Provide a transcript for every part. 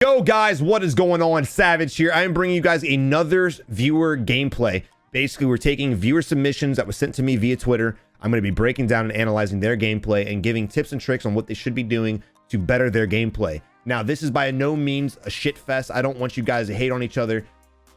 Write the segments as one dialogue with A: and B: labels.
A: Yo guys, what is going on? Savage here. I am bringing you guys another viewer gameplay. Basically, we're taking viewer submissions that were sent to me via Twitter. I'm going to be breaking down and analyzing their gameplay and giving tips and tricks on what they should be doing to better their gameplay. Now, this is by no means a shit fest. I don't want you guys to hate on each other.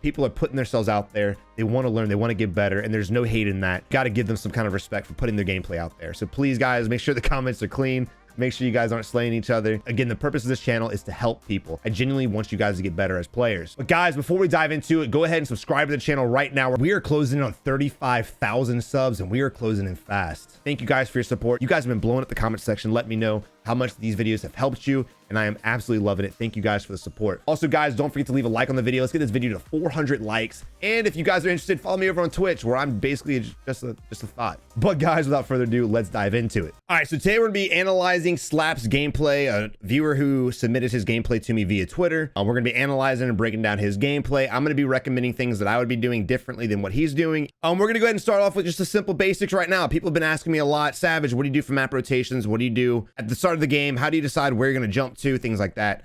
A: People are putting themselves out there. They want to learn, they want to get better, and there's no hate in that. Got to give them some kind of respect for putting their gameplay out there. So please, guys, make sure the comments are clean. Make sure you guys aren't slaying each other. Again, the purpose of this channel is to help people. I genuinely want you guys to get better as players. But guys, before we dive into it, go ahead and subscribe to the channel right now. We are closing in on 35,000 subs, and we are closing in fast. Thank you guys for your support. You guys have been blowing up the comment section. Let me know how much these videos have helped you, and I am absolutely loving it. Thank you guys for the support. Also, guys, don't forget to leave a like on the video. Let's get this video to 400 likes. And if you guys are interested, follow me over on Twitch, where I'm basically just a thought. But guys, without further ado, let's dive into it. All right, so today we're gonna be analyzing Slap's gameplay, a viewer who submitted his gameplay to me via Twitter. We're gonna be analyzing and breaking down his gameplay. I'm gonna be recommending things that I would be doing differently than what he's doing. We're gonna go ahead and start off with just the simple basics right now. People have been asking me a lot, Savage, what do you do for map rotations? What do you do at the start of the game? How do you decide where you're gonna jump to? Things like that.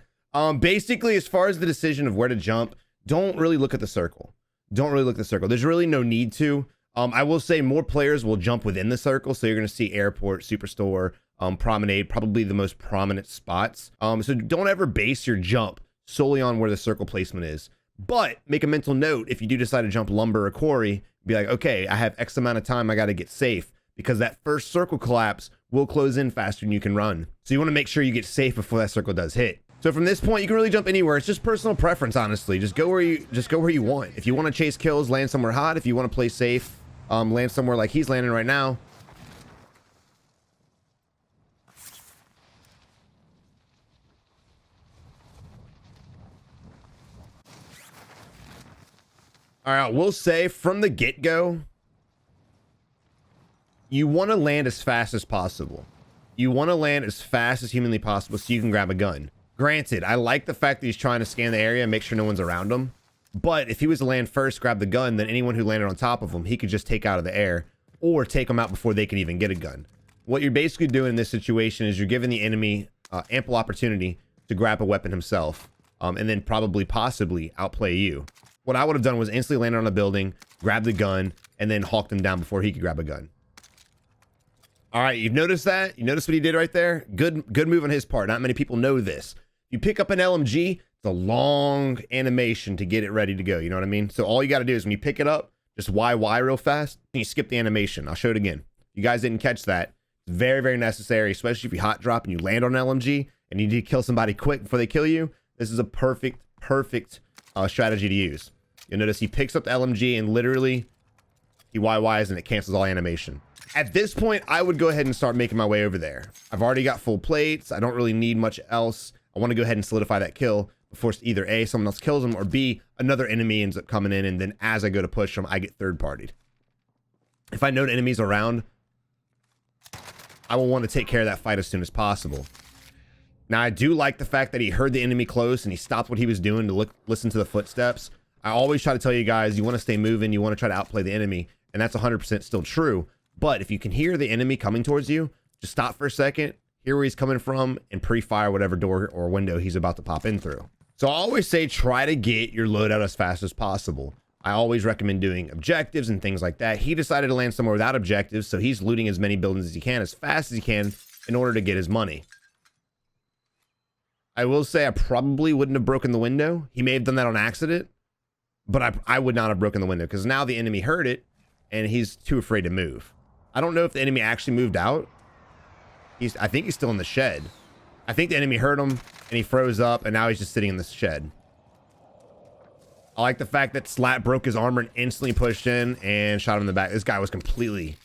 A: Basically, as far as the decision of where to jump, don't really look at the circle. Don't really look at the circle. There's really no need to. I will say more players will jump within the circle. So you're going to see airport, superstore, promenade, probably the most prominent spots. So don't ever base your jump solely on where the circle placement is. But make a mental note, if you do decide to jump lumber or quarry, be like, okay, I have X amount of time. I got to get safe, because that first circle collapse will close in faster than you can run. So you want to make sure you get safe before that circle does hit. So from this point, you can really jump anywhere. It's just personal preference, honestly. Just go where you want. If you want to chase kills, land somewhere hot. If you want to play safe, land somewhere like he's landing right now. All right, we'll say from the get-go, you want to land as fast as possible. You want to land as fast as humanly possible so you can grab a gun. Granted, I like the fact that he's trying to scan the area and make sure no one's around him. But if he was to land first, grab the gun, then anyone who landed on top of him, he could just take out of the air or take them out before they can even get a gun. What you're basically doing in this situation is you're giving the enemy ample opportunity to grab a weapon himself, and then possibly outplay you. What I would have done was instantly land on a building, grab the gun, and then hawk them down before he could grab a gun. All right, you've noticed that? You noticed what he did right there? Good move on his part. Not many people know this. You pick up an LMG, it's a long animation to get it ready to go. You know what I mean? So all you got to do is when you pick it up, just Y real fast, and you skip the animation. I'll show it again. You guys didn't catch that. It's very, very necessary, especially if you hot drop and you land on an LMG and you need to kill somebody quick before they kill you. This is a perfect strategy to use. You'll notice he picks up the LMG and literally he YYs and it cancels all animation. At this point, I would go ahead and start making my way over there. I've already got full plates. I don't really need much else. I want to go ahead and solidify that kill before either A, someone else kills him, or B, another enemy ends up coming in, and then as I go to push them, I get third-partied. If I know the enemy's around, I will want to take care of that fight as soon as possible. Now, I do like the fact that he heard the enemy close and he stopped what he was doing to listen to the footsteps. I always try to tell you guys, you want to stay moving, you want to try to outplay the enemy, and that's 100% still true. But if you can hear the enemy coming towards you, just stop for a second, hear where he's coming from, and pre-fire whatever door or window he's about to pop in through. So I always say try to get your loadout as fast as possible. I always recommend doing objectives and things like that. He decided to land somewhere without objectives, so he's looting as many buildings as he can, as fast as he can, in order to get his money. I will say I probably wouldn't have broken the window. He may have done that on accident, but I would not have broken the window, because now the enemy heard it, and he's too afraid to move. I don't know if the enemy actually moved out. I think he's still in the shed. I think the enemy heard him and he froze up, and now he's just sitting in the shed. I like the fact that Slap broke his armor and instantly pushed in and shot him in the back. This guy was completely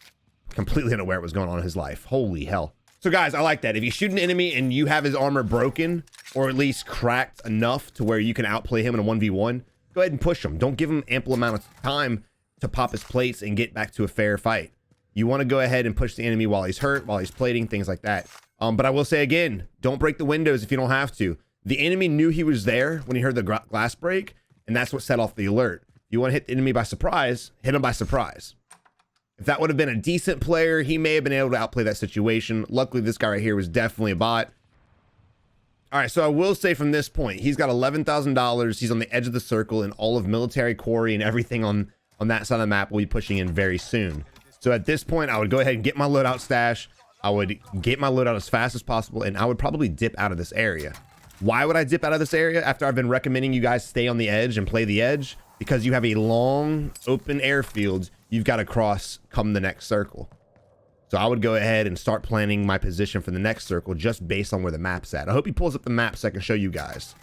A: unaware what was going on in his life. Holy hell. So guys, I like that. If you shoot an enemy and you have his armor broken or at least cracked enough to where you can outplay him in a 1v1, go ahead and push him. Don't give him ample amount of time to pop his plates and get back to a fair fight. You want to go ahead and push the enemy while he's hurt, while he's plating, things like that. But I will say again, don't break the windows if you don't have to. The enemy knew he was there when he heard the glass break, and that's what set off the alert. You want to hit the enemy by surprise, hit him by surprise. If that would have been a decent player, he may have been able to outplay that situation. Luckily, this guy right here was definitely a bot. All right, so I will say from this point, he's got $11,000. He's on the edge of the circle, and all of military quarry and everything on that side of the map will be pushing in very soon. So at this point, I would go ahead and get my loadout stash. I would get my loadout as fast as possible, and I would probably dip out of this area. Why would I dip out of this area after I've been recommending you guys stay on the edge and play the edge? Because you have a long open airfield you've got to cross come the next circle. So I would go ahead and start planning my position for the next circle just based on where the map's at. I hope he pulls up the map so I can show you guys.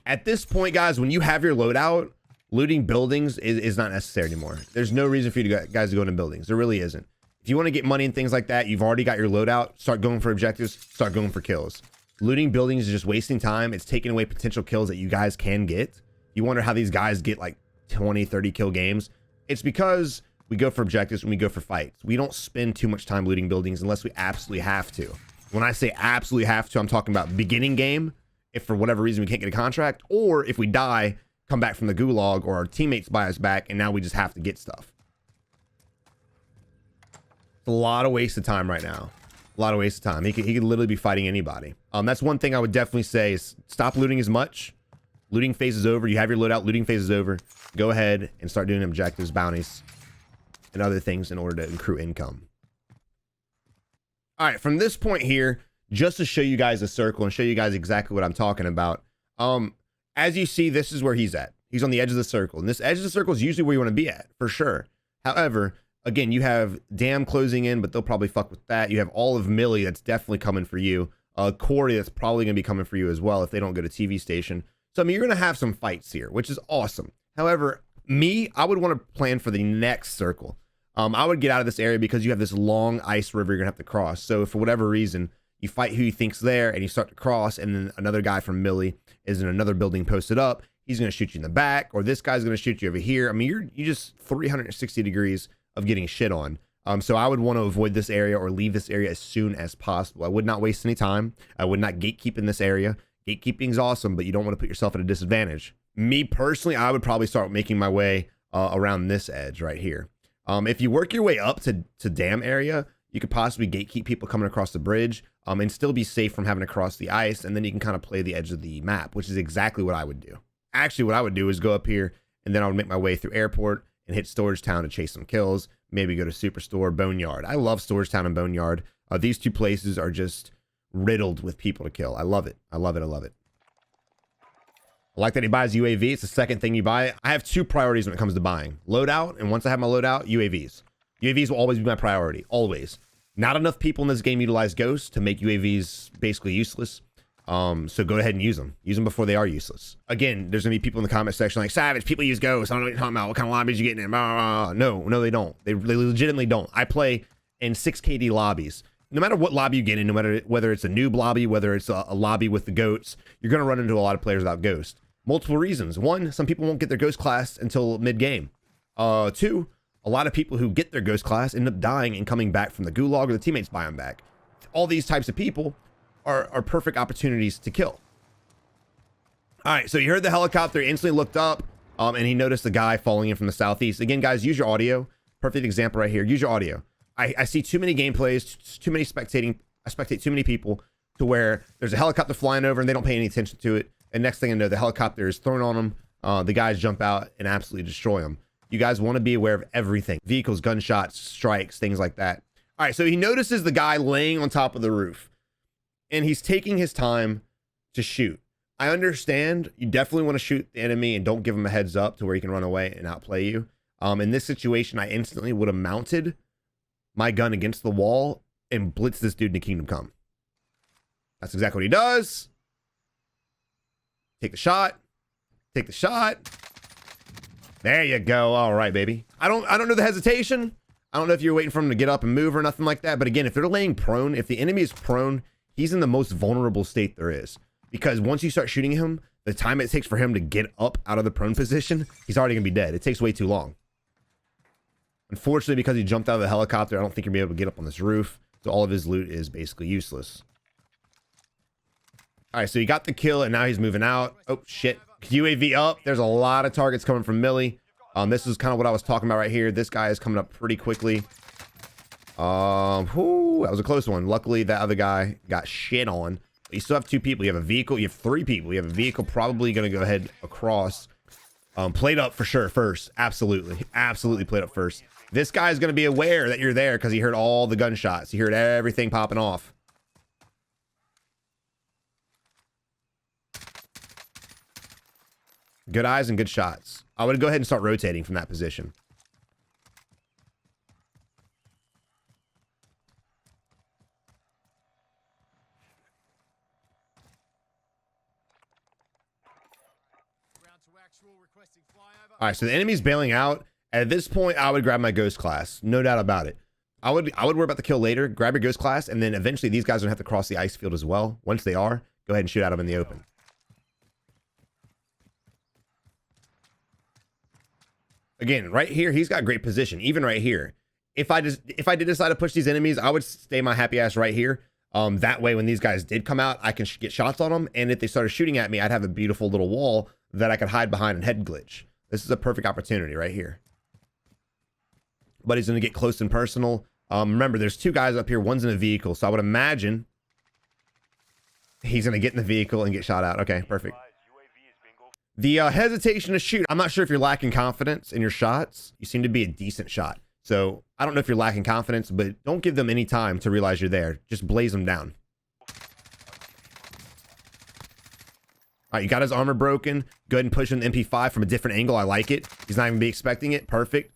A: At this point, guys, when you have your loadout, looting buildings is not necessary anymore. There's no reason for you guys to go into buildings. There really isn't. If you want to get money and things like that, you've already got your loadout. Start going for objectives. Start going for kills. Looting buildings is just wasting time. It's taking away potential kills that you guys can get. You wonder how these guys get like 20, 30 kill games. It's because we go for objectives and we go for fights. We don't spend too much time looting buildings unless we absolutely have to. When I say absolutely have to, I'm talking about beginning game, if for whatever reason we can't get a contract, or if we die, come back from the gulag, or our teammates buy us back, and now we just have to get stuff. It's a lot of waste of time right now. A lot of waste of time. He could literally be fighting anybody. That's one thing I would definitely say is stop looting as much. Looting phase is over. You have your loadout. Looting phase is over. Go ahead and start doing objectives, bounties, and other things in order to accrue income. All right, from this point here, just to show you guys a circle and show you guys exactly what I'm talking about. As you see, this is where he's at. He's on the edge of the circle, and this edge of the circle is usually where you want to be at, for sure. However, again, you have Dam closing in, but they'll probably fuck with that. You have all of Millie that's definitely coming for you. Corey that's probably going to be coming for you as well if they don't go to TV station. So, I mean, you're going to have some fights here, which is awesome. However, I would want to plan for the next circle. I would get out of this area because you have this long ice river you're going to have to cross. So, for whatever reason, you fight who you think's there and you start to cross, and then another guy from Millie is in another building posted up. He's going to shoot you in the back, or this guy's going to shoot you over here. I mean, you just 360 degrees of getting shit on. So I would want to avoid this area or leave this area as soon as possible. I would not waste any time. I would not gatekeep in this area. Gatekeeping is awesome, but you don't want to put yourself at a disadvantage. Me personally, I would probably start making my way around this edge right here. If you work your way up to Dam area, you could possibly gatekeep people coming across the bridge and still be safe from having to cross the ice. And then you can kind of play the edge of the map, which is exactly what I would do. Actually, what I would do is go up here and then I would make my way through airport and hit Storage Town to chase some kills. Maybe go to Superstore, Boneyard. I love Storage Town and Boneyard. These two places are just riddled with people to kill. I love it. I love it. I love it. I like that he buys UAV. It's the second thing you buy. I have two priorities when it comes to buying. Loadout, and once I have my loadout, UAVs. UAVs will always be my priority. Always. Not enough people in this game utilize ghosts to make UAVs basically useless. So go ahead and use them. Use them before they are useless. Again, there's gonna be people in the comment section like, Savage, people use ghosts. I don't know what you're talking about. What kind of lobbies you getting in? No, they don't. They legitimately don't. I play in 6KD lobbies. No matter what lobby you get in, no matter whether it's a noob lobby, whether it's a lobby with the goats, you're gonna run into a lot of players without ghost. Multiple reasons. One, some people won't get their ghost class until mid-game. Two, a lot of people who get their ghost class end up dying and coming back from the gulag, or the teammates buy them back. All these types of people are perfect opportunities to kill. All right, so you heard the helicopter, instantly looked up, and he noticed the guy falling in from the southeast. Again, guys, use your audio. Perfect example right here. Use your audio. I see too many gameplays, too many spectating. I spectate too many people to where there's a helicopter flying over and they don't pay any attention to it. And next thing I know, the helicopter is thrown on them. The guys jump out and absolutely destroy them. You guys want to be aware of everything. Vehicles, gunshots, strikes, things like that. All right, so he notices the guy laying on top of the roof. And he's taking his time to shoot. I understand you definitely want to shoot the enemy and don't give him a heads up to where he can run away and outplay you. In this situation, I instantly would have mounted my gun against the wall and blitz this dude into Kingdom Come. That's exactly what he does. Take the shot. Take the shot. There you go. All right, baby. I don't know the hesitation. I don't know if you're waiting for him to get up and move or nothing like that. But again, if they're laying prone, if the enemy is prone, he's in the most vulnerable state there is. Because once you start shooting him, the time it takes for him to get up out of the prone position, he's already going to be dead. It takes way too long. Unfortunately, because he jumped out of the helicopter, I don't think he'll be able to get up on this roof. So all of his loot is basically useless. All right, so he got the kill, and now he's moving out. Oh, shit. UAV up. There's a lot of targets coming from Millie. This is kind of what I was talking about right here. This guy is coming up pretty quickly. That was a close one. Luckily, that other guy got shit on. But you still have 2 people. You have a vehicle. You have 3 people. You have a vehicle probably going to go ahead across. Played up for sure first. Absolutely played up first. This guy's going to be aware that you're there because he heard all the gunshots. He heard everything popping off. Good eyes and good shots. I would go ahead and start rotating from that position. All right, so the enemy's bailing out. At this point, I would grab my ghost class. No doubt about it. I would worry about the kill later. Grab your ghost class, and then eventually these guys are gonna have to cross the ice field as well. Once they are, go ahead and shoot at them in the open. Again, right here, he's got great position. Even right here, if I did decide to push these enemies, I would stay my happy ass right here. That way, when these guys did come out, I can get shots on them, and if they started shooting at me, I'd have a beautiful little wall that I could hide behind and head glitch. This is a perfect opportunity right here. But he's going to get close and personal. Remember, there's 2 guys up here. One's in a vehicle, so I would imagine he's going to get in the vehicle and get shot out. Okay, perfect. The hesitation to shoot. I'm not sure if you're lacking confidence in your shots. You seem to be a decent shot. So I don't know if you're lacking confidence, but don't give them any time to realize you're there. Just blaze them down. All right, you got his armor broken. Go ahead and push in the MP5 from a different angle. I like it. He's not even be expecting it. Perfect.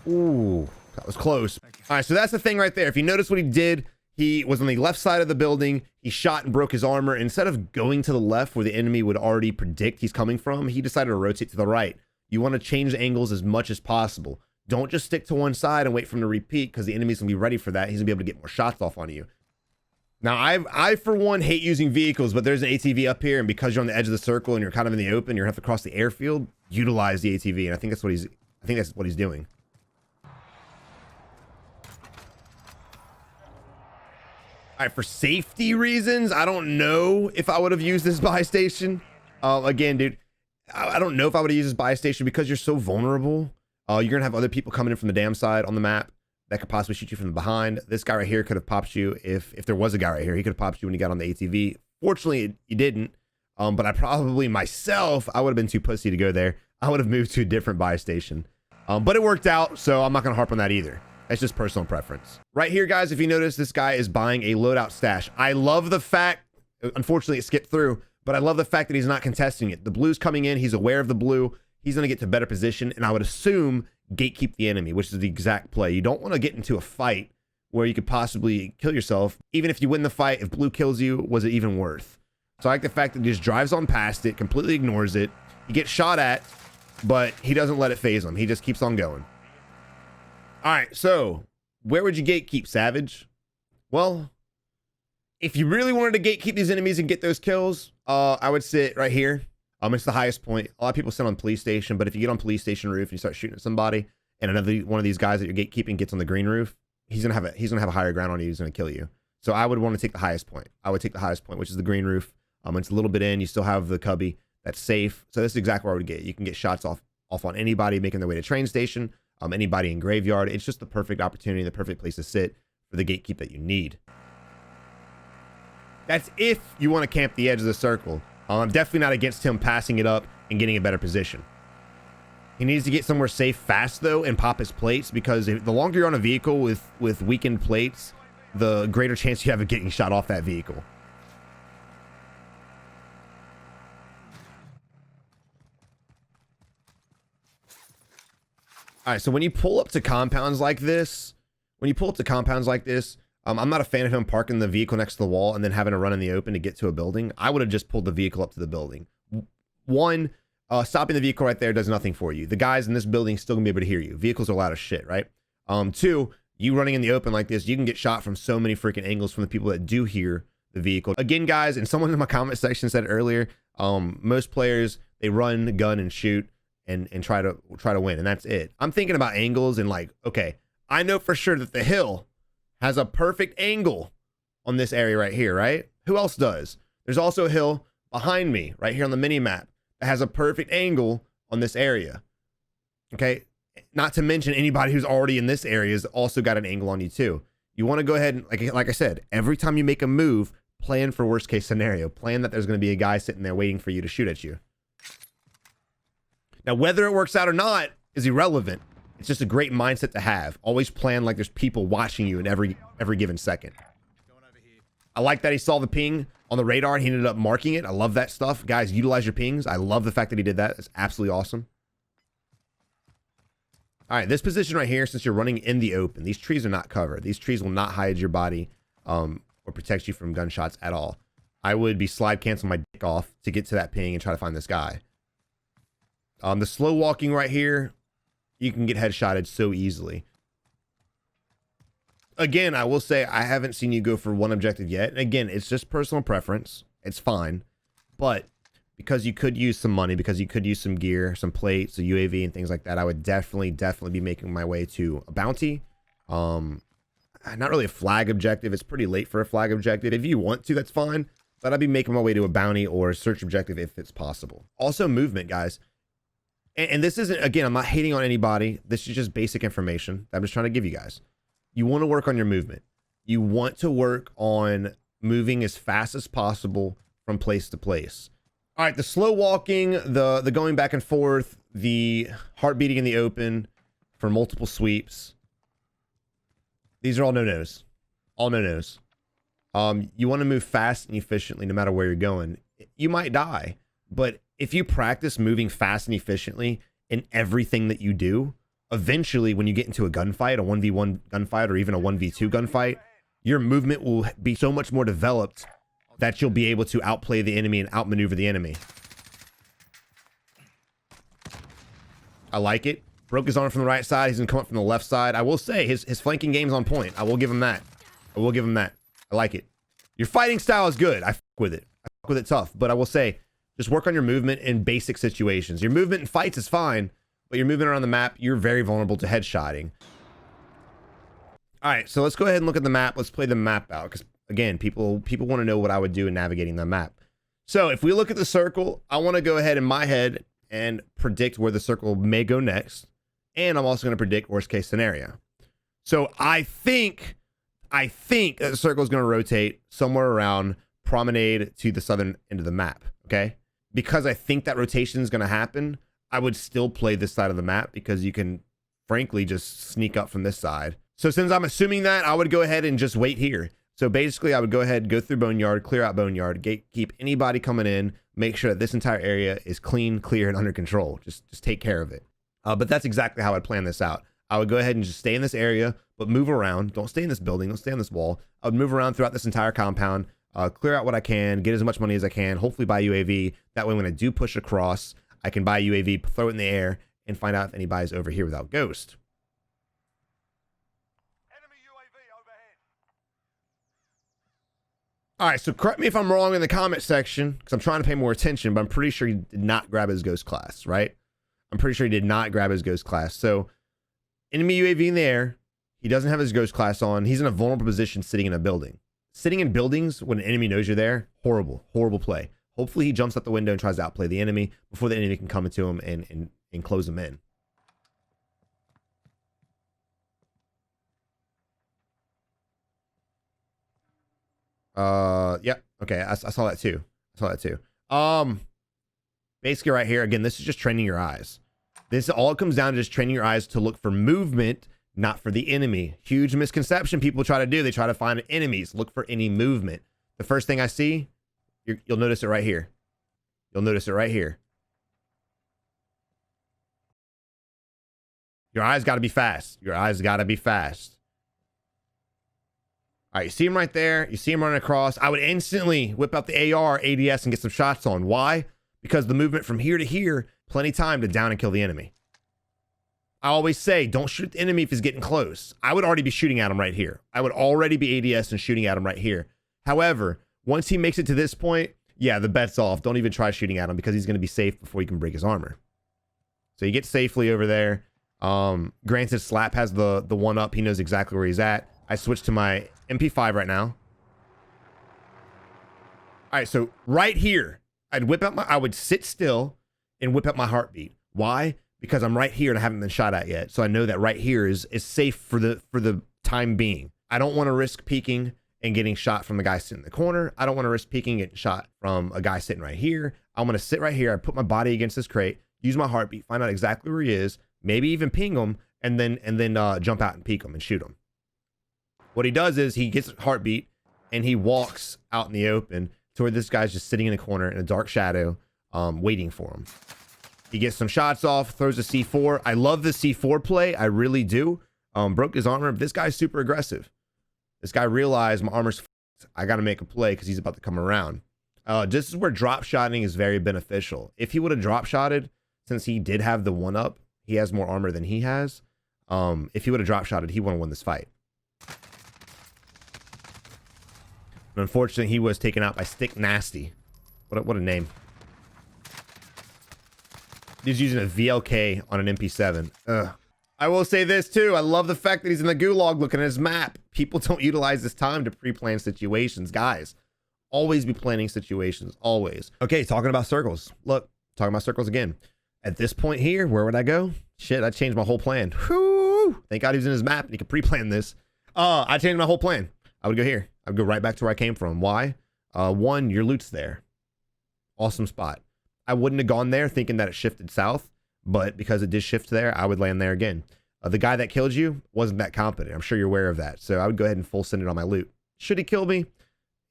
A: Ooh, that was close. All right, so that's the thing right there. If you notice what he did, he was on the left side of the building. He shot and broke his armor. Instead of going to the left where the enemy would already predict he's coming from, he decided to rotate to the right. You want to change the angles as much as possible. Don't just stick to one side and wait for him to repeat, because the enemy's gonna be ready for that. He's gonna be able to get more shots off on you. Now, I for one hate using vehicles, but there's an ATV up here, and because you're on the edge of the circle and you're kind of in the open, you're gonna have to cross the airfield. Utilize the ATV, and I think that's what he's doing. All right, for safety reasons, I don't know if I would have used this buy station. Again, dude, I don't know if I would have used this buy station because you're so vulnerable. You're gonna have other people coming in from the damn side on the map that could possibly shoot you from behind. This guy right here could have popped you if there was a guy right here. He could have popped you when you got on the ATV. Fortunately, he didn't. But I probably myself, I would have been too pussy to go there. I would have moved to a different buy station. But it worked out, so I'm not gonna harp on that either. That's just personal preference. Right here, guys, if you notice, this guy is buying a loadout stash. I love the fact, unfortunately it skipped through, but I love the fact that he's not contesting it. The blue's coming in, he's aware of the blue. He's gonna get to better position, and I would assume gatekeep the enemy, which is the exact play. You don't want to get into a fight where you could possibly kill yourself. Even if you win the fight, if blue kills you, was it even worth? So I like the fact that he just drives on past it, completely ignores it. He gets shot at, but he doesn't let it phase him. He just keeps on going. All right, so where would you gatekeep, Savage? Well, if you really wanted to gatekeep these enemies and get those kills, I would sit right here. It's the highest point. A lot of people sit on police station, but if you get on police station roof and you start shooting at somebody, and another one of these guys that you're gatekeeping gets on the green roof, he's gonna have a higher ground on you. He's gonna kill you. So I would want to take the highest point. I would take the highest point, which is the green roof. It's a little bit in. You still have the cubby. That's safe. So this is exactly where I would get. You can get shots off on anybody making their way to train station, anybody in graveyard. It's just the perfect opportunity, the perfect place to sit for the gatekeep that you need. That's if you want to camp the edge of the circle. I'm definitely not against him passing it up and getting a better position. He needs to get somewhere safe fast, though, and pop his plates, because the longer you're on a vehicle with weakened plates, the greater chance you have of getting shot off that vehicle. All right, so when you pull up to compounds like this, I'm not a fan of him parking the vehicle next to the wall and then having to run in the open to get to a building. I would have just pulled the vehicle up to the building. One, stopping the vehicle right there does nothing for you. The guys in this building still gonna be able to hear you. Vehicles are loud as shit, right? Two, you running in the open like this, you can get shot from so many freaking angles from the people that do hear the vehicle. Again, guys, and someone in my comment section said earlier, most players, they run, gun, and shoot and try to win, and that's it. I'm thinking about angles and like, okay, I know for sure that the hill has a perfect angle on this area right here, right? Who else does? There's also a hill behind me right here on the mini map that has a perfect angle on this area. Okay. Not to mention anybody who's already in this area has also got an angle on you too. You want to go ahead and, like I said, every time you make a move, plan for worst case scenario. Plan that there's going to be a guy sitting there waiting for you to shoot at you. Now, whether it works out or not is irrelevant. It's just a great mindset to have. Always plan like there's people watching you in every given second. I like that he saw the ping on the radar and he ended up marking it. I love that stuff. Guys, utilize your pings. I love the fact that he did that. It's absolutely awesome. All right, this position right here, since you're running in the open, these trees are not covered. These trees will not hide your body or protect you from gunshots at all. I would be slide cancel my dick off to get to that ping and try to find this guy. The slow walking right here, you can get headshotted so easily. Again, I will say I haven't seen you go for one objective yet. And again, it's just personal preference. It's fine. But because you could use some money, because you could use some gear, some plates, a UAV and things like that, I would definitely be making my way to a bounty. Not really a flag objective. It's pretty late for a flag objective. If you want to, that's fine. But I'd be making my way to a bounty or a search objective if it's possible. Also, movement, guys. And this isn't, again, I'm not hating on anybody. This is just basic information that I'm just trying to give you guys. You want to work on your movement. You want to work on moving as fast as possible from place to place. All right, the slow walking, the going back and forth, the heart beating in the open for multiple sweeps. These are all no-nos. All no-nos. You want to move fast and efficiently no matter where you're going. You might die, but if you practice moving fast and efficiently in everything that you do, eventually when you get into a gunfight, a 1v1 gunfight, or even a 1v2 gunfight, your movement will be so much more developed that you'll be able to outplay the enemy and outmaneuver the enemy. I like it. Broke his arm from the right side. He's gonna come up from the left side. I will say his flanking game's on point. I will give him that. I will give him that. I like it. Your fighting style is good. I fuck with it. I fuck with it tough. But I will say, just work on your movement in basic situations. Your movement in fights is fine, but your movement around the map, you're very vulnerable to headshotting. All right, so let's go ahead and look at the map. Let's play the map out, because again, people want to know what I would do in navigating the map. So if we look at the circle, I want to go ahead in my head and predict where the circle may go next. And I'm also going to predict worst case scenario. So I think that the circle is going to rotate somewhere around Promenade to the southern end of the map. Okay. Because I think that rotation is going to happen, I would still play this side of the map because you can frankly just sneak up from this side. So since I'm assuming that, I would go ahead and just wait here. So basically I would go ahead, go through Boneyard, clear out Boneyard, keep anybody coming in, make sure that this entire area is clean, clear, and under control. Just take care of it. But that's exactly how I'd plan this out. I would go ahead and just stay in this area, but move around. Don't stay in this building. Don't stay on this wall. I would move around throughout this entire compound, clear out what I can, get as much money as I can, hopefully buy UAV. That way when I do push across, I can buy UAV, throw it in the air, and find out if anybody's over here without Ghost.
B: Enemy UAV overhead.
A: All right, so correct me if I'm wrong in the comment section, because I'm trying to pay more attention, but I'm pretty sure he did not grab his Ghost class, right? I'm pretty sure he did not grab his Ghost class. So enemy UAV in the air. He doesn't have his Ghost class on. He's in a vulnerable position sitting in a building. Sitting in buildings when an enemy knows you're there, horrible, horrible play. Hopefully he jumps out the window and tries to outplay the enemy before the enemy can come into him and close him in. Yeah, okay, I saw that too. Basically right here, again, this is just training your eyes. This all comes down to just training your eyes to look for movement, not for the enemy. Huge misconception people try to do. They try to find enemies, look for any movement. The first thing I see, you'll notice it right here. You'll notice it right here. Your eyes got to be fast. Your eyes got to be fast. All right, you see him right there. You see him running across. I would instantly whip out the AR, ADS, and get some shots on. Why? Because the movement from here to here, plenty time to down and kill the enemy. I always say, don't shoot the enemy if he's getting close. I would already be shooting at him right here. I would already be ADS and shooting at him right here. However, once he makes it to this point, yeah, the bet's off. Don't even try shooting at him because he's going to be safe before he can break his armor. So you get safely over there. Granted, Slap has the one up. He knows exactly where he's at. I switched to my MP5 right now. All right, so right here, I would sit still and whip out my heartbeat. Why? because I'm right here and I haven't been shot at yet. So I know that right here is safe for the time being. I don't want to risk peeking and getting shot from the guy sitting in the corner. I don't want to risk peeking and getting shot from a guy sitting right here. I'm going to sit right here. I put my body against this crate, use my heartbeat, find out exactly where he is, maybe even ping him, and then jump out and peek him and shoot him. What he does is he gets a heartbeat and he walks out in the open to where this guy's just sitting in a corner in a dark shadow, waiting for him. He gets some shots off, throws a C4. I love the C4 play. I really do. Broke his armor. This guy's super aggressive. This guy realized my armor's f***ed. I got to make a play because he's about to come around. This is where drop shotting is very beneficial. If he would have drop shotted, since he did have the 1-up, he has more armor than he has. If he would have drop shotted, he would have won this fight. And unfortunately, he was taken out by Stick Nasty. What a name. He's using a VLK on an MP7. Ugh. I will say this too. I love the fact that he's in the gulag looking at his map. People don't utilize this time to pre-plan situations. Guys, always be planning situations. Always. Okay, talking about circles. Look, talking about circles again. At this point here, where would I go? Shit, I changed my whole plan. Whew. Thank God he was in his map and he could pre-plan this. I changed my whole plan. I would go here. I would go right back to where I came from. Why? One, your loot's there. Awesome spot. I wouldn't have gone there thinking that it shifted south, but because it did shift there, I would land there again. The guy that killed you wasn't that competent. I'm sure you're aware of that. So I would go ahead and full send it on my loot. Should he kill me?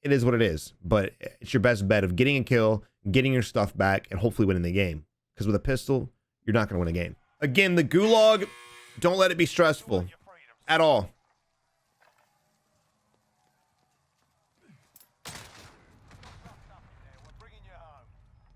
A: It is what it is, but it's your best bet of getting a kill, getting your stuff back, and hopefully winning the game. Because with a pistol, you're not going to win a game. Again, the gulag, don't let it be stressful at all.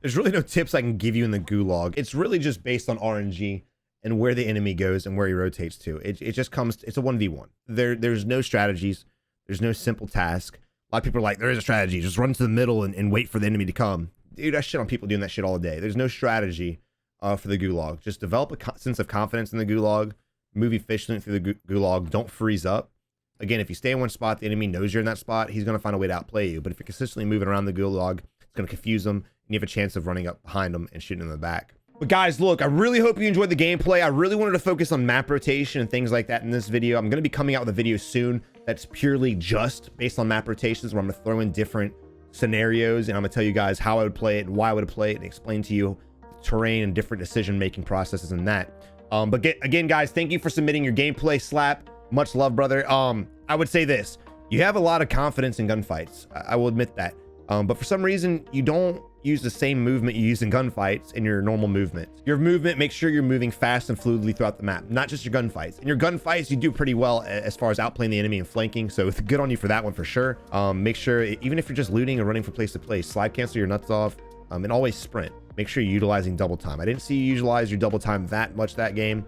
A: There's really no tips I can give you in the gulag. It's really just based on RNG and where the enemy goes and where he rotates to. It just comes, it's a 1v1. There's no strategies. There's no simple task. A lot of people are like, there is a strategy. Just run to the middle and wait for the enemy to come. Dude, I shit on people doing that shit all day. There's no strategy for the gulag. Just develop a sense of confidence in the gulag. Move efficiently through the gulag. Don't freeze up. Again, if you stay in one spot, the enemy knows you're in that spot. He's going to find a way to outplay you. But if you're consistently moving around the gulag, it's going to confuse them. And you have a chance of running up behind them and shooting in the back. But guys, look, I really hope you enjoyed the gameplay. I really wanted to focus on map rotation and things like that in this video. I'm going to be coming out with a video soon that's purely just based on map rotations, where I'm going to throw in different scenarios and I'm going to tell you guys how I would play it and why I would play it and explain to you terrain and different decision-making processes in that. But again, guys, thank you for submitting your gameplay. Slap, much love, brother. I would say this: you have a lot of confidence in gunfights. I will admit that. But for some reason, you don't use the same movement you use in gunfights in your normal movement. Your movement, make sure you're moving fast and fluidly throughout the map, not just your gunfights. In your gunfights, you do pretty well as far as outplaying the enemy and flanking, so it's good on you for that one for sure. Make sure, even if you're just looting or running from place to place, slide cancel your nuts off, and always sprint. Make sure you're utilizing double time. I didn't see you utilize your double time that much that game,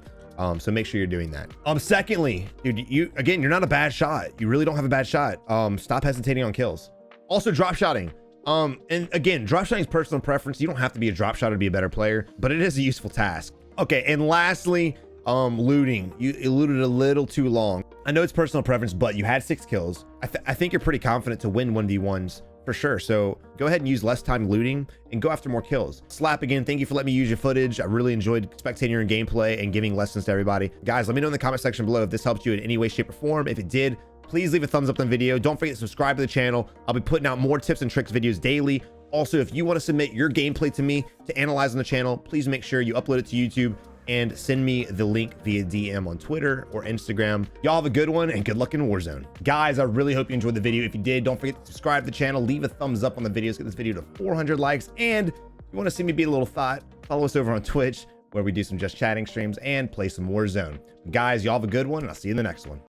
A: so make sure you're doing that. Secondly, dude, you're not a bad shot. You really don't have a bad shot. Stop hesitating on kills. Also, drop shotting. And again, drop shotting is personal preference. You don't have to be a drop shotter to be a better player, but it is a useful task. Okay, and lastly, looting. You looted a little too long. I know it's personal preference, but you had 6 kills. I think you're pretty confident to win 1v1s for sure. So go ahead and use less time looting and go after more kills. Slap, again, thank you for letting me use your footage. I really enjoyed spectating your gameplay and giving lessons to everybody. Guys, let me know in the comment section below if this helped you in any way, shape, or form. If it did, please leave a thumbs up on the video. Don't forget to subscribe to the channel. I'll be putting out more tips and tricks videos daily. Also, if you want to submit your gameplay to me to analyze on the channel, please make sure you upload it to YouTube and send me the link via DM on Twitter or Instagram. Y'all have a good one and good luck in Warzone. Guys, I really hope you enjoyed the video. If you did, don't forget to subscribe to the channel, leave a thumbs up on the videos, get this video to 400 likes. And if you want to see me be a little thought, follow us over on Twitch, where we do some just chatting streams and play some Warzone. Guys, y'all have a good one, and I'll see you in the next one.